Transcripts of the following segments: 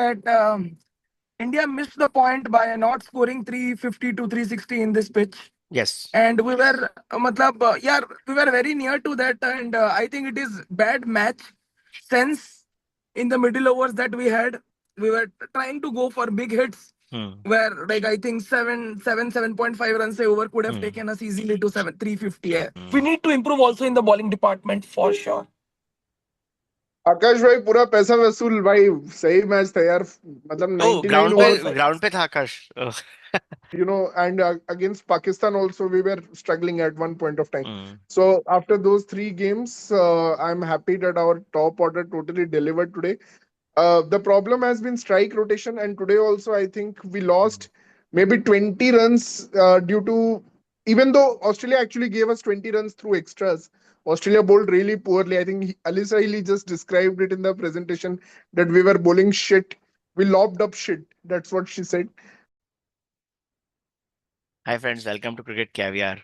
that India missed the point by not scoring 350 to 360 in this pitch. Yes. And we were, yeah, we were very near to that. And I think it is bad match sense in the middle overs that we had. We were trying to go for big hits where, like, I think 7.5 runs a over could have taken us easily to 350. Yeah. We need to improve also in the bowling department for sure. आकाश भाई पूरा पैसा वसूल भाई सही match था यार मतलब 99 overs ground पे था आकाश and against Pakistan also we were struggling at one point of time. So after those three games I'm happy that our top order totally delivered today. The problem has been strike rotation, and today also I think we lost maybe 20 runs due to, even though Australia actually gave us 20 runs through extras, Australia bowled really poorly. I think Alisa Healy just described it in the presentation that we were bowling shit. We lobbed up shit. That's what she said. Hi friends, welcome to cricket caviar.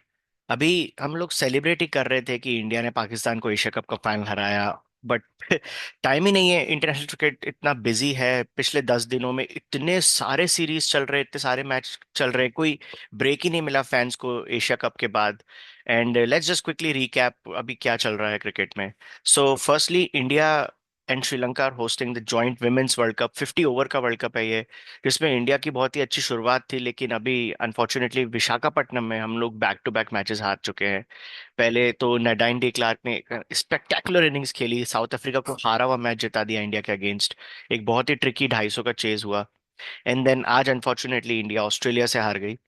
अभी हम लोग celebrate ही कर रहे थे कि India ने पाकिस्तान को Asia cup का फाइनल हराया, बट टाइम ही नहीं है। इंटरनेशनल क्रिकेट इतना बिजी है, पिछले 10 दिनों में इतने सारे सीरीज चल रहे, इतने सारे मैच चल रहे, कोई ब्रेक ही नहीं मिला फैंस को एशिया कप के बाद। And let's just quickly recap अभी क्या चल रहा है क्रिकेट में। So firstly, India and Sri Lanka are hosting the joint women's world cup. 50 over का वर्ल्ड कप है ये, जिसमें इंडिया की बहुत ही अच्छी शुरुआत थी, लेकिन अभी अनफॉर्चुनेटली विशाखापट्टनम में हम लोग बैक टू बैक मैचेस हार चुके हैं। पहले तो नडाइन डी क्लार्क ने स्पेक्टेकुलर इनिंग्स खेली, साउथ अफ्रीका को हारा हुआ मैच जिता दिया इंडिया के अगेंस्ट। एक बहुत ही ट्रिकी 250 का चेज हुआ। एंड देन आज अनफॉर्चुनेटली इंडिया ऑस्ट्रेलिया से हार गई।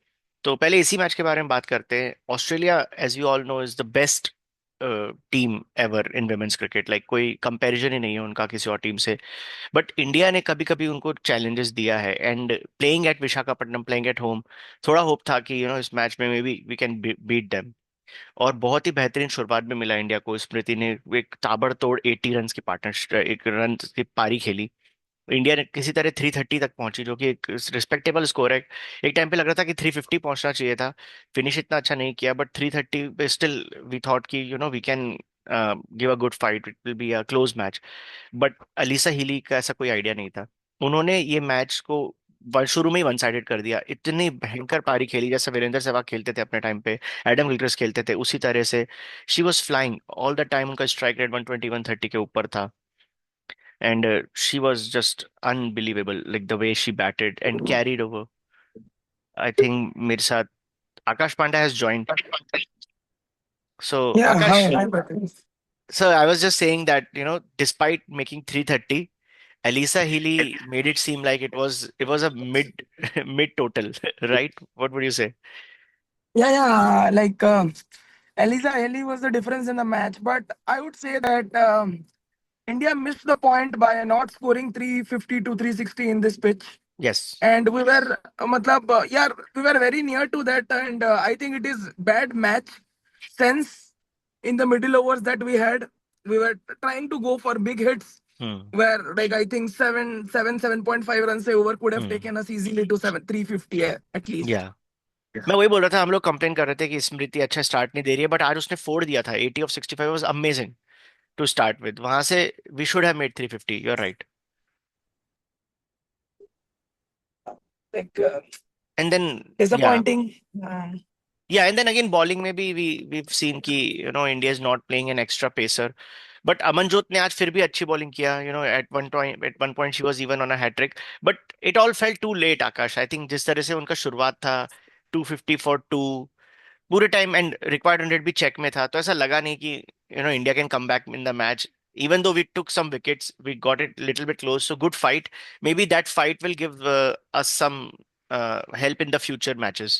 तो पहले इसी मैच के बारे में बात करते हैं। Australia, as you all know, is the best team ever in women's cricket. Like कोई कंपैरिजन ही नहीं है उनका किसी और टीम से। बट इंडिया ने कभी कभी उनको चैलेंजेस दिया है, and playing at Visakhapatnam, playing at home, थोड़ा होप था कि इस मैच में maybe we can beat them. और बहुत ही बेहतरीन शुरुआत में मिला इंडिया को। स्मृति ने एक ताबड़तोड़ 80 रन की पार्टनरशिप, एक रन की पारी खेली। इंडिया ने किसी तरह 330 तक पहुंची, जो कि एक रिस्पेक्टेबल स्कोर है। एक टाइम पे लग रहा था कि 350 पहुंचना चाहिए था, फिनिश इतना अच्छा नहीं किया, बट 330 पे स्टिल वी थॉट कि we can give a good fight, it will be a close match. But Alyssa Healy का ऐसा कोई आइडिया नहीं था। उन्होंने ये मैच को शुरू में ही वन साइडेड कर दिया। इतनी भयंकर पारी खेली जैसे वीरेंद्र सहवाग खेलते थे अपने टाइम पे, एडम गिलक्रिस्ट खेलते थे, उसी तरह से she was flying all the time. उनका स्ट्राइक रेट 120 130 के ऊपर था। And she was just unbelievable, like the way she batted and carried over. I think मेरे साथ Akash Panda has joined. So Yeah, Akash, hi, Patrice. so I was just saying that despite making 330, Alisa Healy made it seem like it was a mid mid total, right? What would you say? Yeah, like Eliza Healy was the difference in the match, but I would say that India missed the point by not scoring 350 to 360 in this pitch. Yes. And we were, yeah, we were very near to that. And I think it is bad match sense in the middle overs that we had. We were trying to go for big hits where, like, I think 7.5 runs a over could have taken us easily to 350 at least. Yeah. मैं वही बोल रहा था, हम लोग complain कर रहे थे कि स्मृति अच्छा स्टार्ट नहीं दे रही है, बट आज उसने फोड़ दिया था। 80 of 65 was amazing to start with. वहां से we should have made 350, you are right. Like, And then disappointing. yeah, and then again bowling में भी we've seen कि India is not playing an extra pacer. But Amanjot ने आज फिर भी अच्छी bowling किया। At one point she was even on a hat trick. But it all felt too late, Akash. I think जिस तरह से उनका शुरुआत था, 250 for 2 पूरे टाइम, एंड रिक्वायर्ड 100 भी चेक में था, तो ऐसा लगा नहीं कि India can come back in the match. Even though we took some wickets, we got it little bit close. So good fight. Maybe that fight will give us some help in the future matches.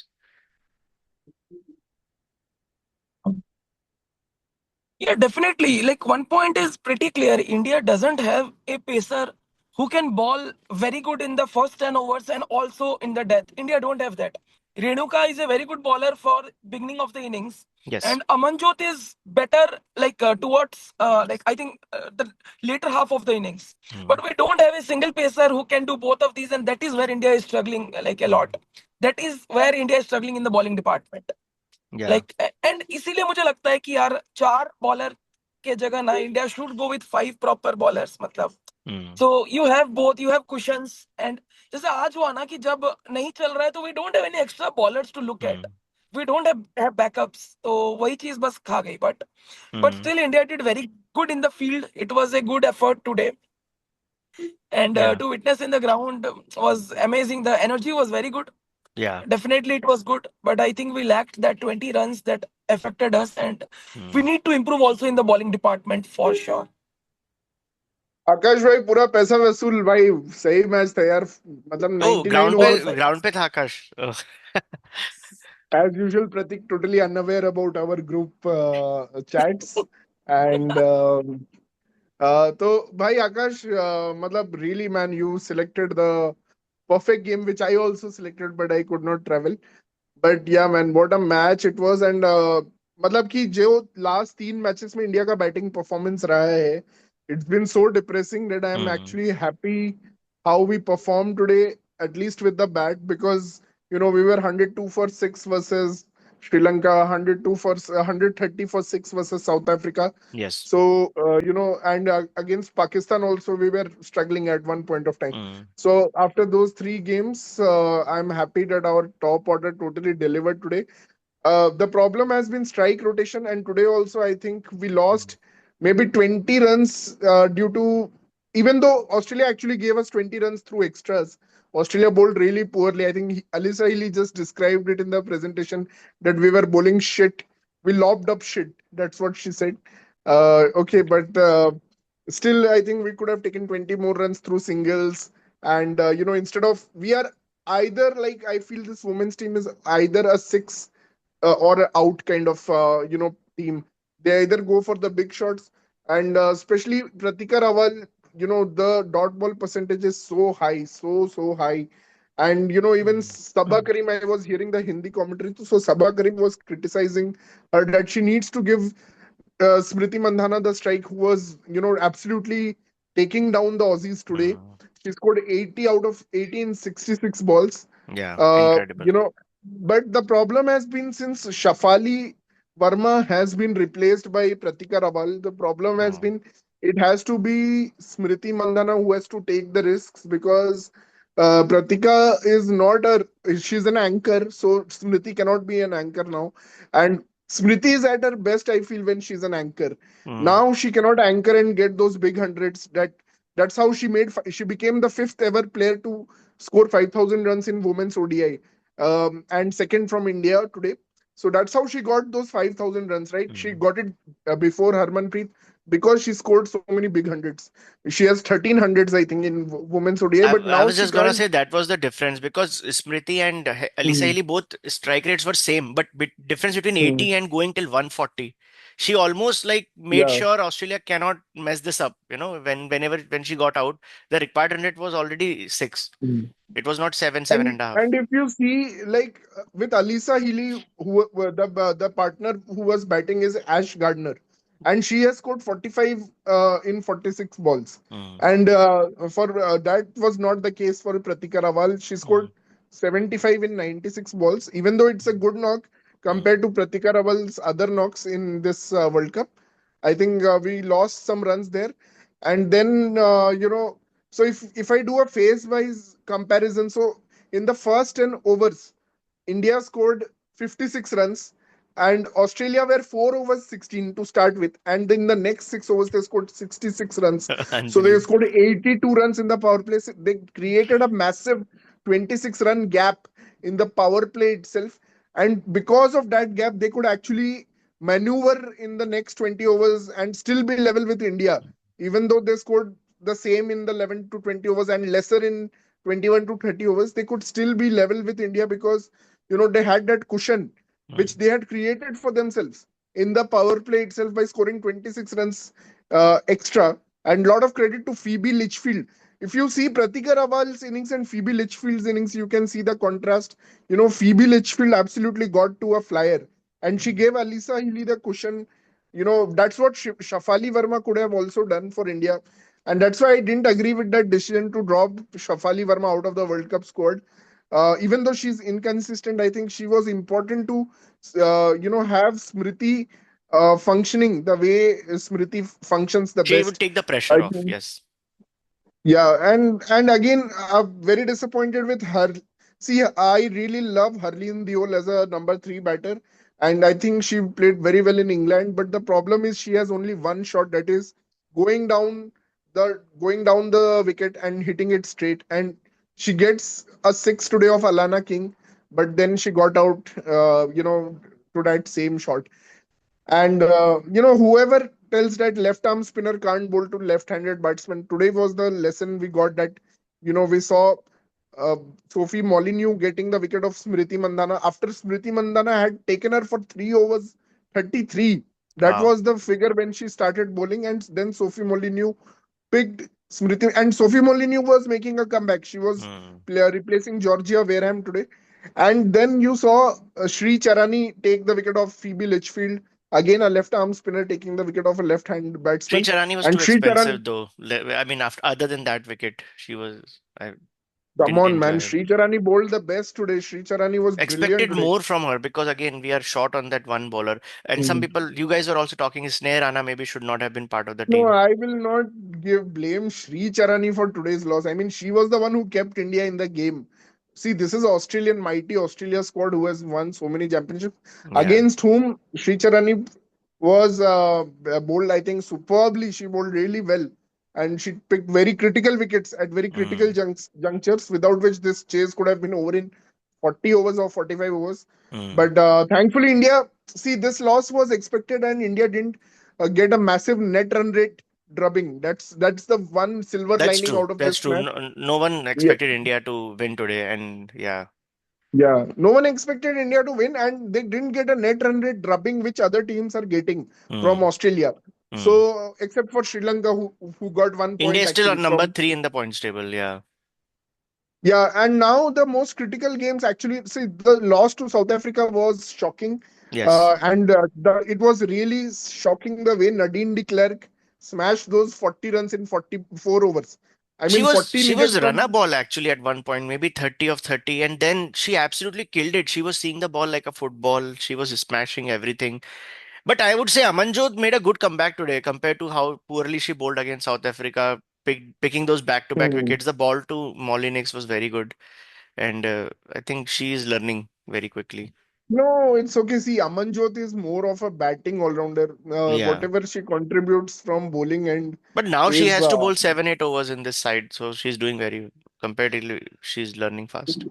Yeah, definitely. Like, one point is pretty clear. India doesn't have a pacer who can bowl very good in the first 10 overs and also in the death. India don't have that. Renuka is a very good bowler for beginning of the innings. Yes. And Amanjot is better like towards like I think the later half of the innings. But we don't have a single pacer who can do both of these, and that is where India is struggling like a lot. That is where India is struggling in the bowling department. Yeah. Like and इसीलिए मुझे लगता है कि यार 4 bowler के जगह ना India should go with 5 proper bowlers. मतलब Hmm. So you have both, you have cushions, and जैसे आज हुआ ना कि जब नहीं चल रहा है तो we don't have any extra bowlers to look at. Hmm. We don't have backups. तो वही चीज बस खा गई. But Hmm. still India did very good in the field. It was a good effort today, and Yeah. to witness in the ground was amazing. The energy was very good. Yeah. Definitely it was good, but I think we lacked that 20 runs that affected us, and we Hmm. need to improve also in the bowling department for sure. आकाश भाई पूरा पैसा वसूल भाई, सही match था यार, मतलब Oh, 99 over. ground पे था आकाश। Oh. As usual, Pratik totally unaware about our group chats. And so, bhai Akash, matlab really man, you selected the perfect game, which I also selected, but I could not travel. But yeah, man, what a match it was. And मतलब कि जो last 3 matches में India का batting performance रहा है, it's been so depressing that I am Hmm. Actually happy how we perform today, at least with the bat, because we were 102 for 6 versus Sri Lanka, 102 for 130 for 6 versus South Africa. Yes. So, and against Pakistan also, we were struggling at one point of time. Hmm. So, after those 3 games, I'm happy that our top order totally delivered today. The problem has been strike rotation, and today also, I think we lost maybe 20 runs due to, even though Australia actually gave us 20 runs through extras. Australia bowled really poorly. I think Alisa Healy just described it in the presentation that we were bowling shit. We lobbed up shit. That's what she said. Okay, but still, I think we could have taken 20 more runs through singles. And, instead of, we are either like, I feel this women's team is either a six or a out kind of team. They either go for the big shots, and especially Pratika Rawal, the dot ball percentage is so high, so high. And even Hmm. Sabah Karim, I was hearing the Hindi commentary too. So Sabah Karim was criticizing her that she needs to give Smriti Mandhana the strike, who was absolutely taking down the Aussies today. Hmm. She scored 80 out of 80 in 66 balls. Yeah. Uh, Incredible. you know, but the problem has been since Shafali Verma has been replaced by Pratika Rawal, the problem has Hmm. been it has to be Smriti Mandhana who has to take the risks, because Pratika is not she's an anchor, so Smriti cannot be an anchor now. And Smriti is at her best, I feel, when she's an anchor. Hmm. Now she cannot anchor and get those big hundreds. That's how she became the fifth ever player to score 5,000 runs in women's ODI, and second from India today. So that's how she got those 5,000 runs, right? She Hmm. got it before Harmanpreet, because she scored so many big hundreds. She has 13 hundreds, I think, in women's ODI, but I now was she just gonna can't. say that was the difference because Smriti and Alisa Hmm. Healy both strike rates were same, but difference between Hmm. 80 and going till 140. She almost like made Yeah. sure Australia cannot mess this up. When she got out, the required run rate was already 6. It was not 7, seven And and a half. and if you see, like with Alisa Healy, the partner who was batting is Ash Gardner, and she has scored 45 in 46 balls. Mm, And for that was not the case for Pratika Rawal. She mm, scored 75 in 96 balls, even though it's a good knock mm, compared to Pratika Rawal's other knocks in this World Cup. I think we lost some runs there, and then so if I do a phase wise comparison, so in the first 10 overs, India scored 56 runs, and Australia were 4 overs 16 to start with. And in the next 6 overs, they scored 66 runs. So they unbelievable. scored 82 runs in the power play. They created a massive 26-run gap in the power play itself. And because of that gap, they could actually maneuver in the next 20 overs and still be level with India, even though they scored the same in the 11 to 20 overs and lesser in 21 to 30 overs. They could still be level with India because they had that cushion which Mm, they had created for themselves in the power play itself by scoring 26 runs extra. And lot of credit to Phoebe Litchfield. If you see Pratika Rawal's innings and Phoebe Litchfield's innings, you can see the contrast. Phoebe Litchfield absolutely got to a flyer, and she mm, gave Alisa Healy the cushion. That's what Shafali Verma could have also done for India. And that's why I didn't agree with that decision to drop Shafali Verma out of the World Cup squad. Even though she's inconsistent, I think she was important to, have Smriti functioning the way Smriti functions the She would best. take the I pressure off. think Yes. Yeah, and again, I'm very disappointed with her. See, I really love Harleen Deol as a number three batter, and I think she played very well in England. But the problem is she has only one shot, that is going down the wicket and hitting it straight. And she gets a six today of Alana King, but then she got out, to that same shot. And whoever tells that left arm spinner can't bowl to left-handed batsman, today was the lesson we got. That we saw uh, Sophie Molyneux getting the wicket of Smriti Mandhana after Smriti Mandhana had taken her for 3 overs 33. That Wow. was the figure when she started bowling, and then Sophie Molyneux picked Smriti, and Sophie Molyneux was making a comeback. She was Hmm. replacing Georgia Wareham today. And then you saw Sri Charani take the wicket of Phoebe Litchfield. Again, a left arm spinner taking the wicket of a left hand Sri batsman. Charani was And too Sri Charani, expensive though. I mean, after other than that wicket, I come didn't on, man. enjoy her. Sri Charani bowled the best today. Sri Charani was brilliant Expected today. more from her because again we are short on that one bowler. And some Mm. people, you guys are also talking, Sneh Rana maybe should not have been part of the No, team. I will not give blame Sri Charani for today's loss. I mean, she was the one who kept India in the game. See, this is Australian, mighty Australia squad who has won so many championships, Yeah. against whom Sri Charani was bowled, I think, superbly. She bowled really well. And she picked very critical wickets at very critical Mm. junctures, without which this chase could have been over in 40 overs or 45 overs. Mm. But thankfully, India, see, this loss was expected, and India didn't get a massive net run rate drubbing. That's the one silver That's lining true. out of That's this true. match. No one Yeah, expected India to win today, and yeah. yeah. No one expected India to win, and they didn't get a net run rate drubbing which other teams are getting from Mm. Australia. Mm. So except for Sri Lanka, who got 1 point India is still actually on number from. three in the points table. Yeah. Yeah, and now the most critical games actually. See, the loss to South Africa was shocking, Yes. and it was really shocking the way Nadine de Klerk smashed those 40 runs in 44 overs. I She mean, was 40 she needed was run a from. ball actually at one point, maybe 30 of 30, and then she absolutely killed it. She was seeing the ball like a football. She was smashing everything. But I would say Amanjot made a good comeback today compared to how poorly she bowled against South Africa, picking those back-to-back Hmm. wickets. The ball to Molinix was very good, and I think she is learning very quickly. No, it's okay. See, Amanjot is more of a batting all-rounder. Yeah. Whatever she contributes from bowling and But now she is has to bowl 7, 8 overs in this side, so she's doing very comparatively. She's learning fast.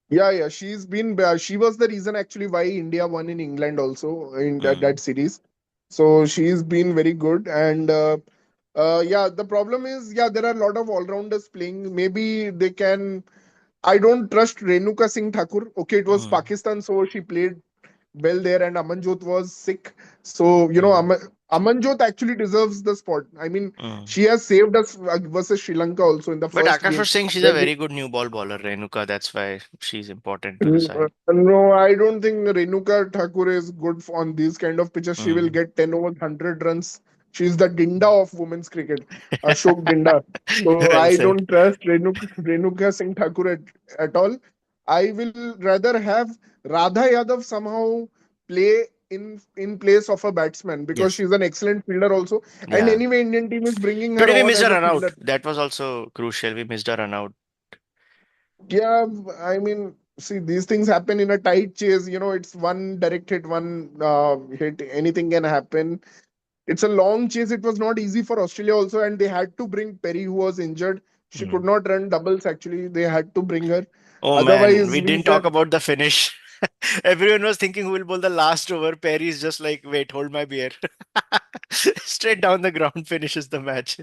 yeah, yeah. She was the reason actually why India won in England also in that Mm. series. So she's been very good. And yeah, the problem is, yeah, there are a lot of all-rounders playing. Maybe they can. I don't trust Renuka Singh Thakur. Okay, it was Mm. Pakistan, so she played well there, and Amanjot was sick. So, Mm. Amanjot actually deserves the spot. I mean, Mm. she has saved us versus Sri Lanka also in the But first Akash game. was saying she's a Where we, very good new ball bowler, Renuka. That's why she's important to the side. No, I don't think Renuka Thakur is good on these kind of pitches. She will Mm. get 10 over 100 runs. She's the Dinda of women's cricket, Ashok Dinda. So Well I said. don't trust Renuka Singh Thakur at all. I will rather have Radha Yadav somehow play in place of a batsman, because Yes. she's an excellent fielder also. And Yeah. anyway, Indian team is bringing her Today we on missed a as a run out. fielder. That was also crucial. We missed a run out. Yeah, I mean, see, these things happen in a tight chase. It's one direct hit, one hit, anything can happen. It's a long chase. It was not easy for Australia also, and they had to bring Perry, who was injured. She could Mm. not run doubles, actually. They had to bring her. Oh man, Otherwise, we we didn't just. talk about the finish. Everyone was thinking who will bowl the last over. Perry's just like, wait, hold my beer. Straight down the ground finishes the match.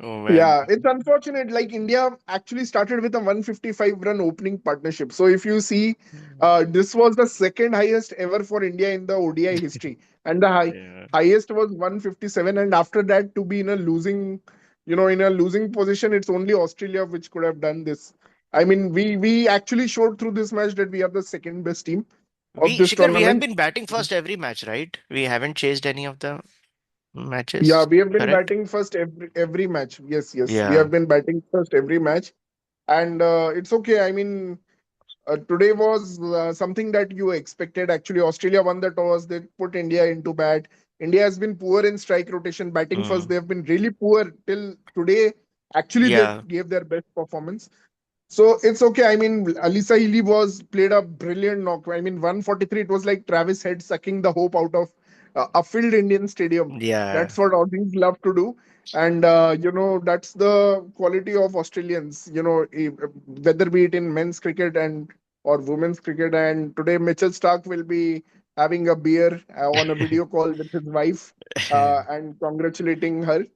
Oh man. Yeah, it's unfortunate. Like, India actually started with a 155 run opening partnership. So if you see, this was the second highest ever for India in the ODI history, and the Yeah. highest was 157. And after that, to be in a losing position, it's only Australia which could have done this. I mean, we actually showed through this match that we are the second best team of this Shikhar, we have tournament. been batting first every match, right? We haven't chased any of the Yeah, matches, we have been correct? batting first every match. Yes, yes, we Yeah. have been batting first every match, and it's okay. I mean, today was something that you expected. Actually, Australia won the toss. They put India into bat. India has been poor in strike rotation. Batting first, Mm. they have been really poor till today. Actually, they Yeah, gave their best performance. So it's okay. I mean, Alisa Healy was played a brilliant knock. I mean, 143. It was like Travis Head sucking the hope out of a filled Indian stadium. yeah. That's what Aussies love to do, and that's the quality of Australians. Whether be it in men's cricket and or women's cricket. And today, Mitchell Stark will be having a beer on a video call with his wife and congratulating her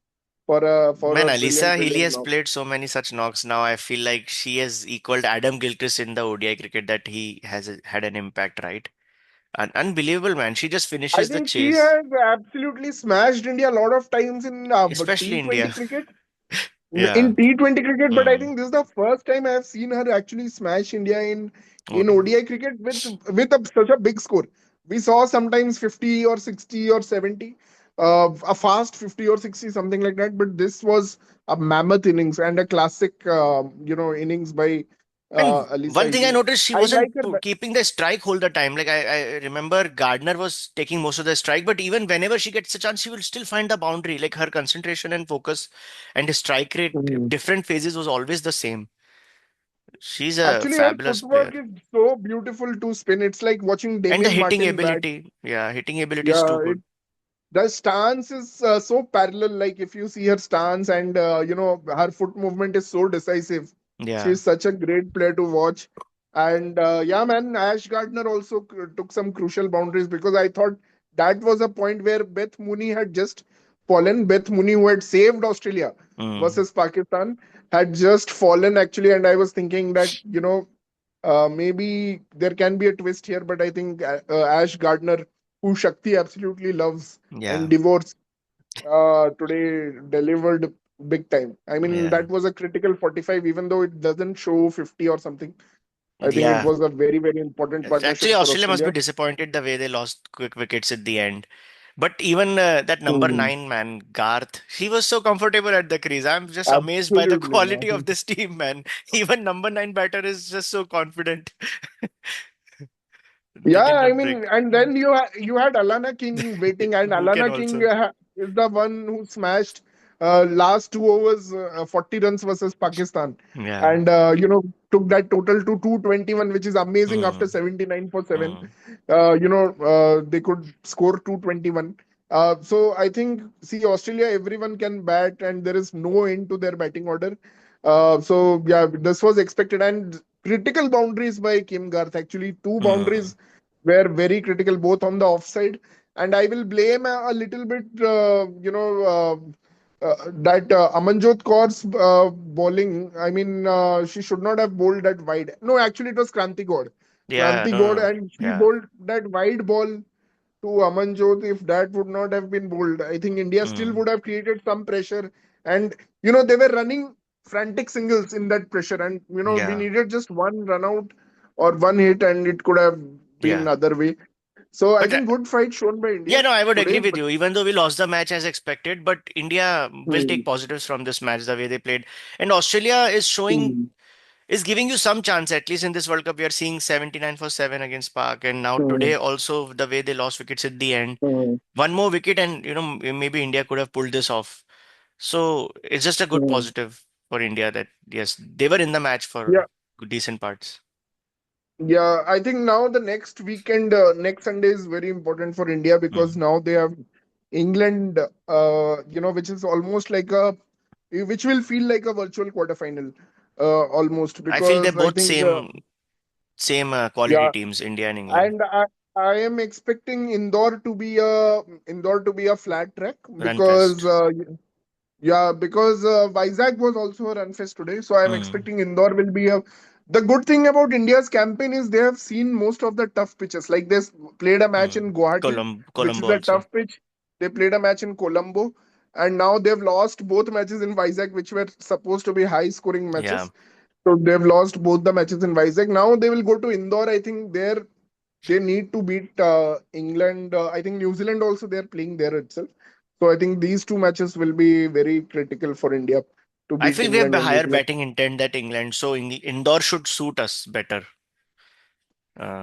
for Man, a brilliant Alisa Healy brilliant has knock. played so many such knocks now. I feel like she has equaled Adam Gilchrist in the ODI cricket that he has had an impact, right? Unbelievable, man. She just I finishes the think she chase, has absolutely smashed India a lot of times in especially T20 India. cricket. Yeah. In T20 cricket, but I Mm. think this is the first time I have seen her actually smash India in ODI. ODI cricket with such a big score. We saw sometimes 50 or 60 or 70, a fast 50 or 60, something like that. But this was a mammoth innings and a classic, innings by And Alisa one thing I Healy. noticed, she I wasn't like her. keeping the strike all the time. Like I remember Gardner was taking most of the strike, but even whenever she gets a chance, she will still find the boundary. Like her concentration and focus and the strike rate, Mhm. different phases was always the same. She's a Actually, her fabulous player. footwork is so beautiful to spin. It's like watching And the Damien hitting Martin bat. ability, yeah, hitting ability is too Yeah, good. the stance is so parallel. Like if you see her stance and her foot movement is so decisive. Yeah. She's such a great player to watch. And yeah, man, Ash Gardner also took some crucial boundaries because I thought that was a point where Beth Mooney had just fallen. Beth Mooney, who had saved Australia Mm. versus Pakistan, had just fallen actually. And I was thinking that maybe there can be a twist here, but I think Ash Gardner, who Shakti absolutely loves and Yeah. devotes, today delivered big time. I mean, Yeah. that was a critical 45, even though it doesn't show 50 or something. I think it Yeah. was a very, very important Actually, partnership for Australia must be Australia. disappointed the way they lost quick wickets at the end. But even that number Hmm. nine man, Garth, he was so comfortable at the crease. I'm just amazed by the Absolutely, quality of man. this team, man. Even number nine batter is just so confident. They Yeah, did I not mean, break. and then you had Alana King waiting, and Who can Alana King also. is the one who smashed last 2 overs, 40 runs versus Pakistan, Yeah. and took that total to 221, which is amazing after Mm, 79 for seven. mm, They could score 221. So I think, see, Australia, everyone can bat, and there is no end to their batting order. So yeah, this was expected, and critical boundaries by Kim Garth. Actually, two mm. boundaries were very critical, both on the offside. And I will blame a little bit, that Amanjot Kaur's bowling. I mean, she should not have bowled that wide. No, actually, it was Kranti God. Yeah, Kranti no, God, no. and she Yeah. bowled that wide ball to Amanjot. If that would not have been bowled, I think India still Mm, would have created some pressure. And, they were running frantic singles in that pressure. And, we yeah. needed just one run out or one hit, and it could have been Yeah. other way. So I But think good fight shown by yeah, India no, I would agree today. with But you. Even though we lost the match as expected, but India will hmm, take positives from this match, the way they played. And Australia is showing, hmm, is giving you some chance, at least in this World Cup. We are seeing 79 for 7 against Pak. And now hmm, today also, the way they lost wickets at the end. hmm, One more wicket, and maybe India could have pulled this off. So it's just a good hmm. positive for India that, yes, they were in the match for Yeah, decent parts. yeah. I think now the next weekend, next Sunday is very important for India because Mm. now they have England, which is almost like which will feel like a virtual quarterfinal, almost I feel they're because I both think, same quality yeah, teams, India and England. and I am expecting Indore to be a flat track Run because fest. yeah, because Vizag was also a run fest today, so I'm Mm. expecting Indore will be a. The good thing about India's campaign is they have seen most of the tough pitches. Like they played a match in Mm. Guwahati, which Colombo is a also. tough pitch. They played a match in Colombo, and now they've lost both matches in Vizag, which were supposed to be high-scoring Yeah. matches. So they've lost both the matches in Vizag. Now they will go to Indore. I think they need to beat England. I think New Zealand also they're playing there itself. So I think these two matches will be very critical for India to I beat feel we have England a and New higher Zealand. batting intent than England, so Indore should suit us better.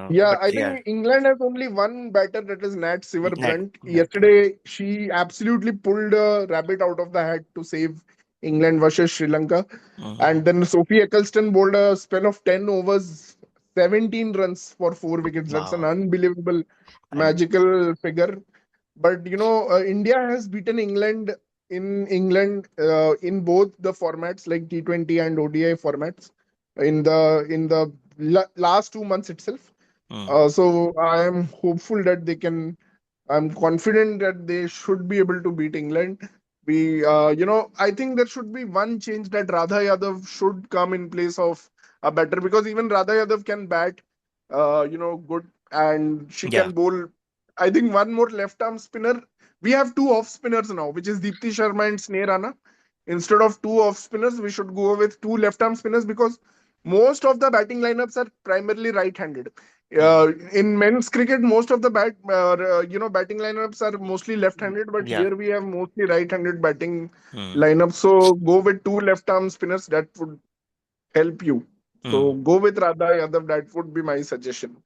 Yeah, But I yeah, think England has only one batter, that is Nat that Siver-Brunt. that right. Yesterday, she absolutely pulled a rabbit out of the hat to save England versus Sri Lanka. Mm, And then Sophie Eccleston bowled a spell of 10 overs, 17 runs for 4 wickets. That's an wow. unbelievable, And magical figure. But India has beaten England in England in both the formats, like T20 and ODI formats, in the last 2 months itself. mm, So I am hopeful that they can. I'm confident that they should be able to beat England. I think there should be one change, that Radha Yadav should come in place of a batter, because even Radha Yadav can bat, good, and she yeah. can bowl. I think one more left arm spinner. We have two off spinners now, which is Deepti Sharma and Sneh Rana. Instead of two off spinners, we should go with two left arm spinners, because most of the batting lineups are primarily right-handed. Mm, In men's cricket, most of the batting lineups are mostly left-handed, but yeah. here we have mostly right-handed batting Mm, lineups. So go with two left-arm spinners. That would help you. So mm. go with Radha Yadav. That would be my suggestion.